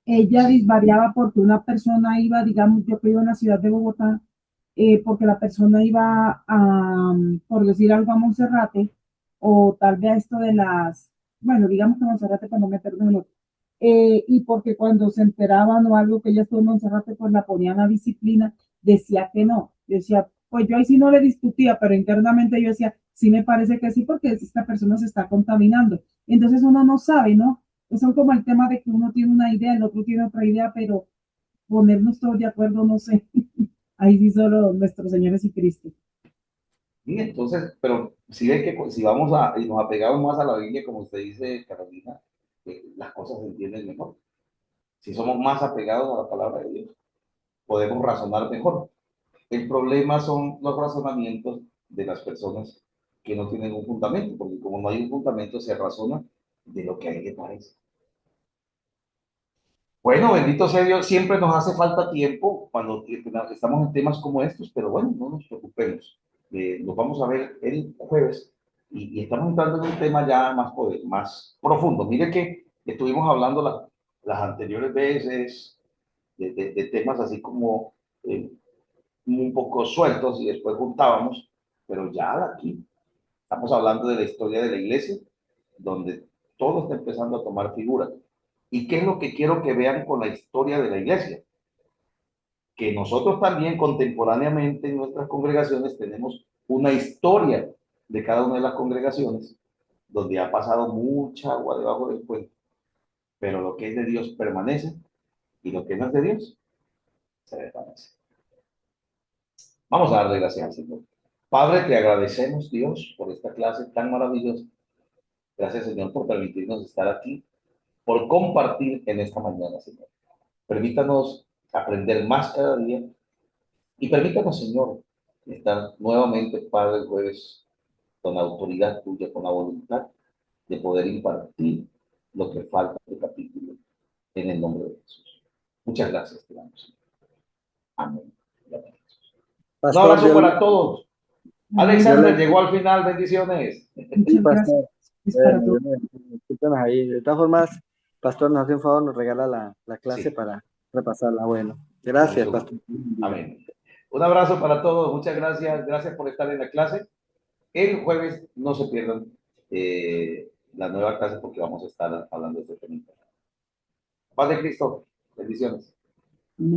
Ella Sí. disvariaba porque una persona iba, digamos, yo que vivo en la ciudad de Bogotá, porque la persona iba por decir algo, a Monserrate, o tal vez a esto de bueno, digamos que Monserrate cuando me perdono, y porque cuando se enteraban o algo que ella estuvo en Monserrate, pues la ponían a disciplina, decía que no. Yo decía, pues yo ahí sí no le discutía, pero internamente yo decía, sí me parece que sí, porque esta persona se está contaminando. Entonces uno no sabe, ¿no? Son como el tema de que uno tiene una idea, el otro tiene otra idea, pero ponernos todos de acuerdo, no sé. Ahí sí solo nuestro Señor Jesucristo. Y entonces, pero si ve que si vamos y nos apegamos más a la Biblia, como usted dice, Carolina, las cosas se entienden mejor. Si somos más apegados a la palabra de Dios, podemos razonar mejor. El problema son los razonamientos de las personas que no tienen un fundamento, porque como no hay un fundamento, se razona de lo que a ella parece. Bueno, bendito sea Dios, siempre nos hace falta tiempo cuando estamos en temas como estos, pero bueno, no nos preocupemos. Nos vamos a ver el jueves y estamos entrando en un tema ya más profundo. Mire que estuvimos hablando las anteriores veces de temas así como un poco sueltos y después juntábamos, pero ya aquí estamos hablando de la historia de la iglesia, donde todo está empezando a tomar figura. ¿Y qué es lo que quiero que vean con la historia de la iglesia? Que nosotros también contemporáneamente en nuestras congregaciones tenemos una historia de cada una de las congregaciones donde ha pasado mucha agua debajo del puente, pero lo que es de Dios permanece y lo que no es de Dios se desvanece. Vamos a darle gracias al Señor. Padre, te agradecemos, Dios, por esta clase tan maravillosa. Gracias, Señor, por permitirnos estar aquí, por compartir en esta mañana, Señor. Permítanos aprender más cada día y permítanos, Señor, estar nuevamente, Padre, el jueves con la autoridad tuya, con la voluntad de poder impartir lo que falta de capítulo en el nombre de Jesús. Muchas gracias, te damos. Amén. Un Pastor, abrazo Dios, para todos. Alexander llegó al final, bendiciones. Muchas gracias. Es para todos. Discúlpenos ahí. De todas formas, Pastor nos hace un favor, nos regala la clase Sí. para repasarla. Bueno, gracias, Mucho Pastor. gusto. Amén. Un abrazo para todos, muchas gracias, gracias por estar en la clase. El jueves no se pierdan la nueva clase porque vamos a estar hablando de este tema. Paz de Cristo, bendiciones. Amén.